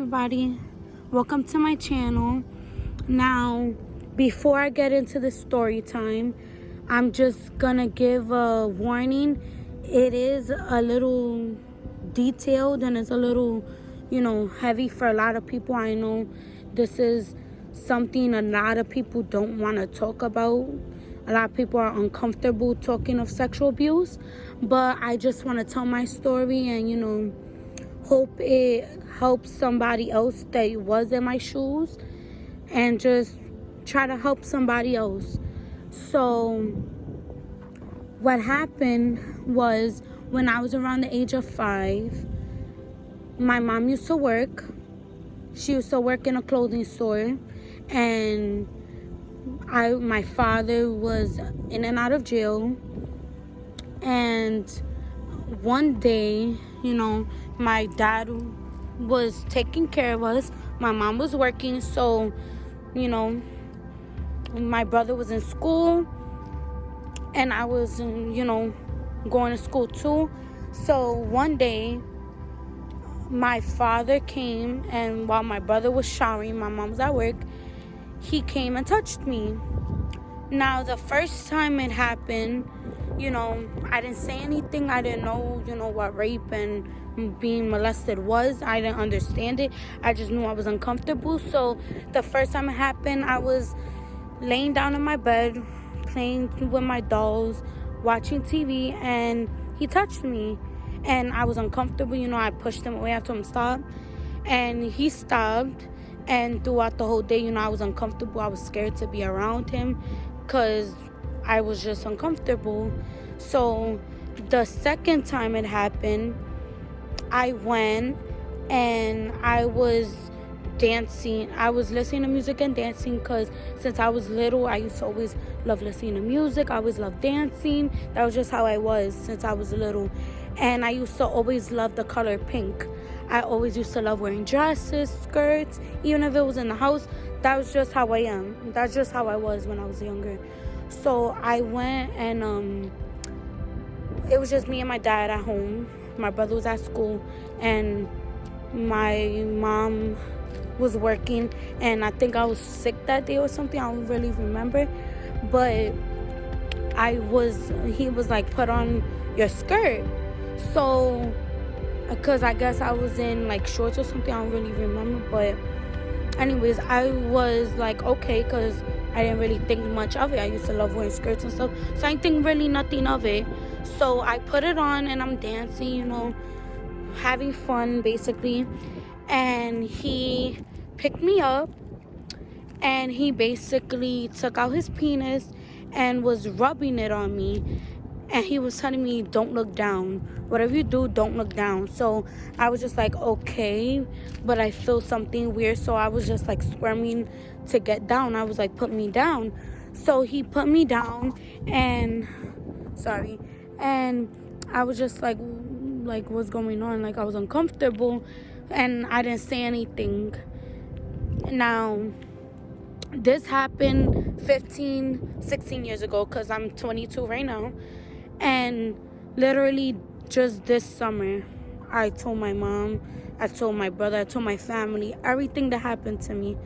everybody, welcome to my channel. Now, before I get into the story time, I'm just gonna give a warning. It is a little detailed and it's a little, heavy for a lot of people. I know this is something a lot of people don't want to talk about. A lot of people are uncomfortable talking of sexual abuse, but I just want to tell my story and hope it helps somebody else that was in my shoes and just try to help somebody else. So what happened was, when I was around the age of 5, my mom used to work. She used to work in a clothing store, and my father was in and out of jail. And one day, my dad was taking care of us. My mom was working, so my brother was in school, and I was going to school too. So one day my father came, and while my brother was showering, my mom was at work, he came and touched me. Now, the first time it happened, I didn't say anything. I didn't know, what rape and being molested was. I didn't understand it. I just knew I was uncomfortable. So the first time it happened, I was laying down in my bed, playing with my dolls, watching TV, and he touched me. And I was uncomfortable. I pushed him away. I told him stop. And he stopped. And throughout the whole day, I was uncomfortable. I was scared to be around him because I was just uncomfortable. So the second time it happened, I went and I was dancing. I was listening to music and dancing because since I was little, I used to always love listening to music. I always loved dancing. That was just how I was since I was little. And I used to always love the color pink. I always used to love wearing dresses, skirts, even if it was in the house. That was just how I am. That's just how I was when I was younger. So I went, and it was just me and my dad at home. My brother was at school, and my mom was working, and I think I was sick that day or something. I don't really remember. But he was like, put on your skirt. So, because I guess I was in like shorts or something, I don't really remember. But anyways, I was like, okay, because I didn't really think much of it. I used to love wearing skirts and stuff, so I didn't think really nothing of it. So I put it on and I'm dancing, having fun basically. And he picked me up, and he basically took out his penis and was rubbing it on me. And he was telling me, don't look down. Whatever you do, don't look down. So I was just like, okay. But I feel something weird. So I was just like squirming to get down. I was like, put me down. So he put me down. And I was just like what's going on? Like, I was uncomfortable. And I didn't say anything. Now, this happened 16 years ago, because I'm 22 right now. And literally just this summer, I told my mom, I told my brother, I told my family, everything that happened to me.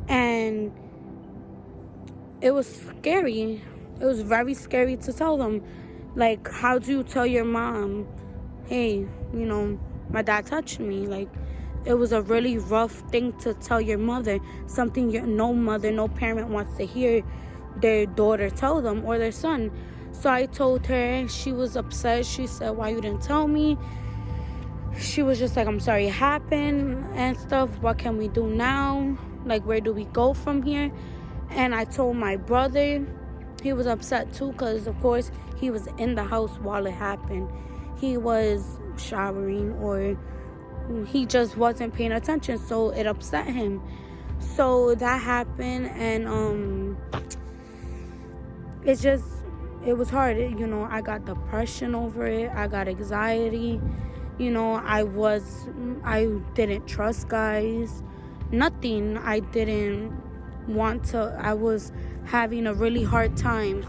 And it was scary. It was very scary to tell them. Like, how do you tell your mom, hey, my dad touched me? Like, it was a really rough thing to tell your mother, something no mother, no parent wants to hear their daughter tell them, or their son. So I told her. She was upset. She said, why you didn't tell me? She was just like, I'm sorry it happened and stuff. What can we do now? Like, where do we go from here? And I told my brother. He was upset too, because of course he was in the house while it happened. He was showering, or he just wasn't paying attention, so it upset him. So that happened, and it was hard. I got depression over it. I got anxiety. I didn't trust guys. Nothing. I didn't want to. I was having a really hard time.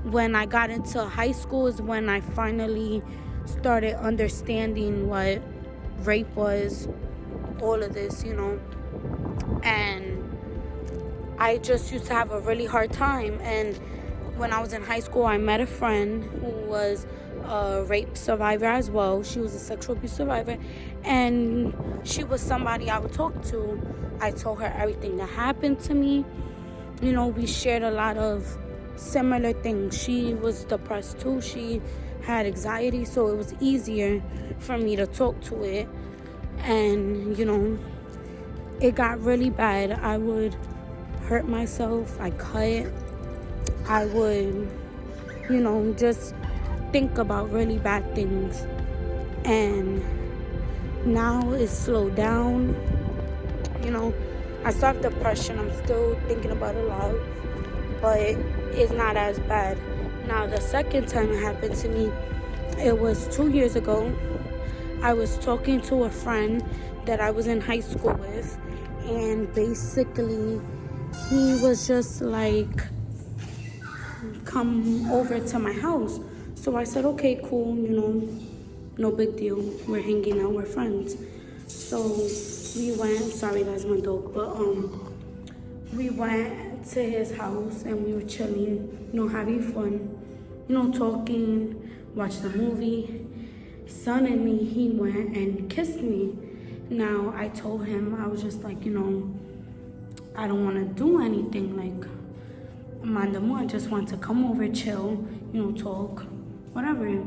When I got into high school is when I finally started understanding what rape was. all of this, and I just used to have a really hard time. And when I was in high school, I met a friend who was a rape survivor as well. She was a sexual abuse survivor, and she was somebody I would talk to. I told her everything that happened to me. We shared a lot of similar things. She was depressed too. She had anxiety, so it was easier for me to talk to it. And it got really bad. I would hurt myself. I cut. I would just think about really bad things. And now it's slowed down. I still have depression. I'm still thinking about it a lot, but it's not as bad. Now, the second time it happened to me, it was 2 years ago. I was talking to a friend that I was in high school with, and basically he was just like, come over to my house. So I said, okay, cool, no big deal. We're hanging out, we're friends. So we went, sorry that's my dog, but we went to his house and we were chilling, having fun, talking, watched the movie. Suddenly he went and kissed me. Now I told him, I was just like, I don't want to do anything, like, I just want to come over, chill, talk, whatever.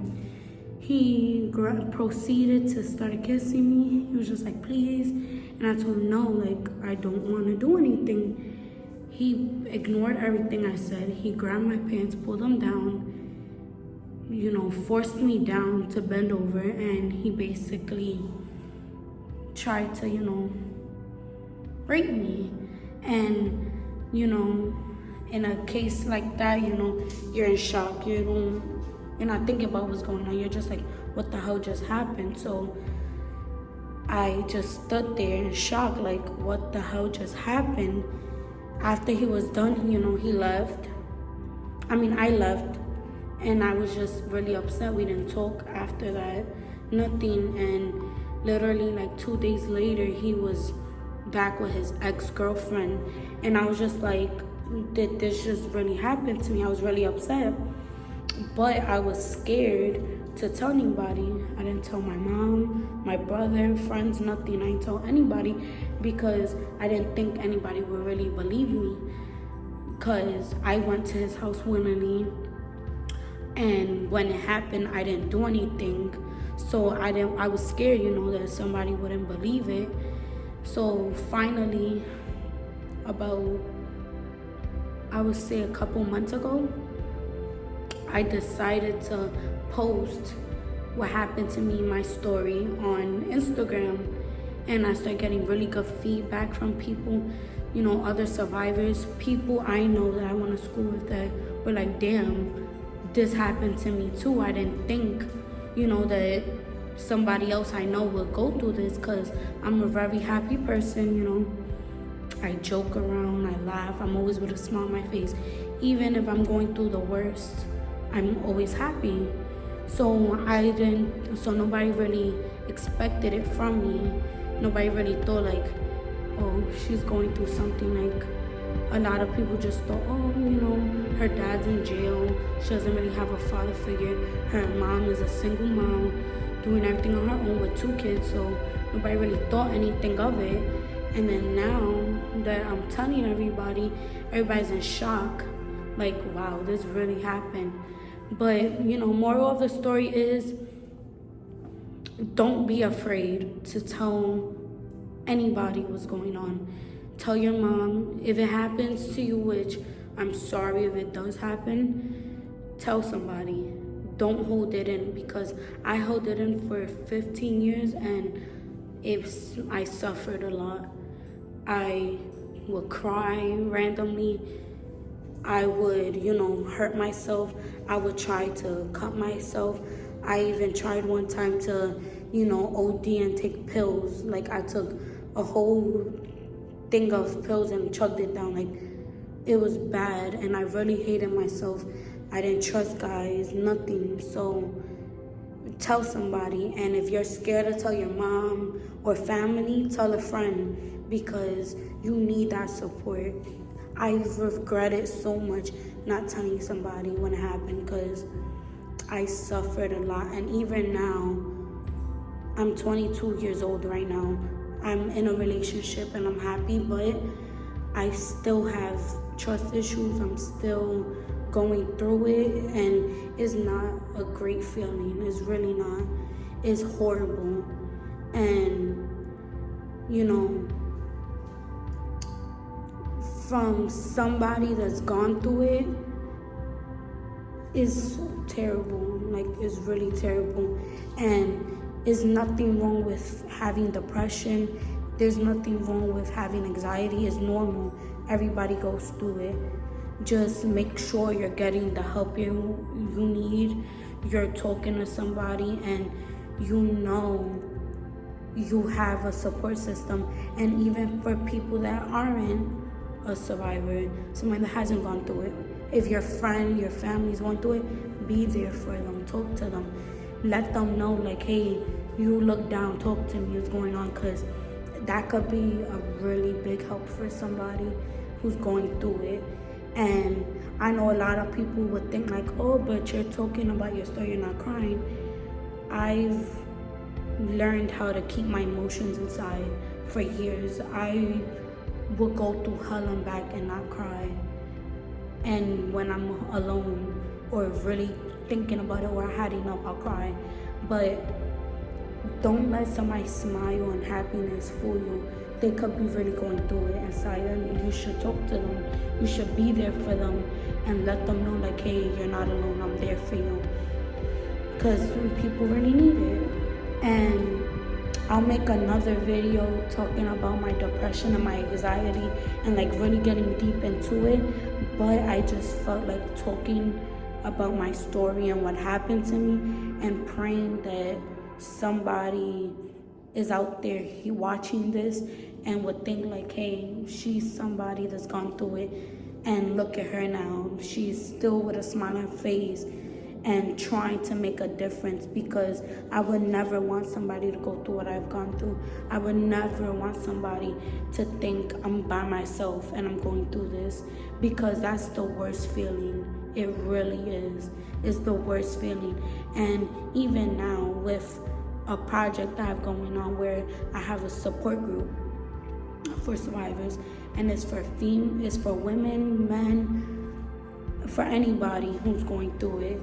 He proceeded to start kissing me. He was just like, please. And I told him, no, like, I don't want to do anything. He ignored everything I said. He grabbed my pants, pulled them down, forced me down to bend over. And he basically tried to, rape me. And, in a case like that, you're in shock. You're not thinking about what's going on. You're just like, what the hell just happened? So I just stood there in shock, like, what the hell just happened? After he was done, he left. I left. And I was just really upset. We didn't talk after that. Nothing. And literally, like, 2 days later, he was back with his ex-girlfriend. And I was just like, did this just really happen to me? I was really upset. But I was scared to tell anybody. I didn't tell my mom, my brother, friends, nothing. I didn't tell anybody because I didn't think anybody would really believe me. Because I went to his house willingly, and when it happened, I didn't do anything. So I was scared, that somebody wouldn't believe it. So finally, about, I would say a couple months ago, I decided to post what happened to me, my story, on Instagram. And I started getting really good feedback from people, other survivors, people I know that I went to school with that were like, damn, this happened to me too. I didn't think, that somebody else I know would go through this, because I'm a very happy person, I joke around, I laugh, I'm always with a smile on my face. Even if I'm going through the worst, I'm always happy. So nobody really expected it from me. Nobody really thought like, oh, she's going through something. Like, a lot of people just thought, oh, her dad's in jail. She doesn't really have a father figure. Her mom is a single mom doing everything on her own with 2 kids. So nobody really thought anything of it. And then now that I'm telling everybody, everybody's in shock. Like, wow, this really happened. But, moral of the story is, don't be afraid to tell anybody what's going on. Tell your mom. If it happens to you, which I'm sorry if it does happen, tell somebody. Don't hold it in, because I held it in for 15 years and I suffered a lot. I would cry randomly. I would, hurt myself. I would try to cut myself. I even tried one time to, OD and take pills. Like, I took a whole thing of pills and chugged it down. Like, it was bad, and I really hated myself. I didn't trust guys, nothing. So tell somebody. And if you're scared to tell your mom or family, tell a friend, because you need that support. I've regretted so much not telling somebody when it happened, because I suffered a lot. And even now, I'm 22 years old right now. I'm in a relationship and I'm happy, but I still have trust issues. I'm still going through it, and it's not a great feeling. It's really not. It's horrible. And, you know, from somebody that's gone through it, is terrible. Like, it's really terrible. And there's nothing wrong with having depression. There's nothing wrong with having anxiety. It's normal. Everybody goes through it. Just make sure you're getting the help you need. You're talking to somebody, and you know you have a support system. And even for people that aren't a survivor, somebody that hasn't gone through it, if your friend, your family's going through it, be there for them. Talk to them. Let them know, like, hey, you look down, talk to me, what's going on, because that could be a really big help for somebody who's going through it. And I know a lot of people would think like, oh, but you're talking about your story, you're not crying. I've learned how to keep my emotions inside for years. I would go through hell and back and not cry. And when I'm alone or really thinking about it, or I had enough, I'll cry. But don't let somebody's smile and happiness fool you. They could be really going through it inside, and you should talk to them. You should be there for them and let them know, like, hey, you're not alone, I'm there for you. Because people really need it. And I'll make another video talking about my depression and my anxiety and like really getting deep into it. But I just felt like talking about my story and what happened to me, and praying that somebody is out there watching this and would think like, hey, she's somebody that's gone through it, and look at her now. She's still with a smiling face and trying to make a difference, because I would never want somebody to go through what I've gone through. I would never want somebody to think I'm by myself and I'm going through this, because that's the worst feeling. It really is. It's the worst feeling. And even now, with a project I have going on where I have a support group for survivors, and it's for women, men, for anybody who's going through it.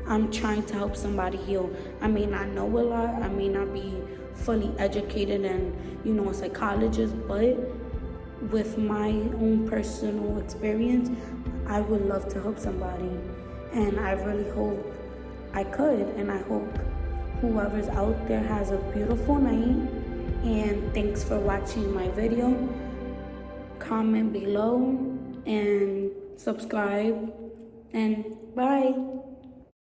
I'm trying to help somebody heal. I may not know a lot, I may not be fully educated and a psychologist, but with my own personal experience, I would love to help somebody. And I really hope I could, and I hope whoever's out there has a beautiful night. And thanks for watching my video. Comment below and subscribe, and bye.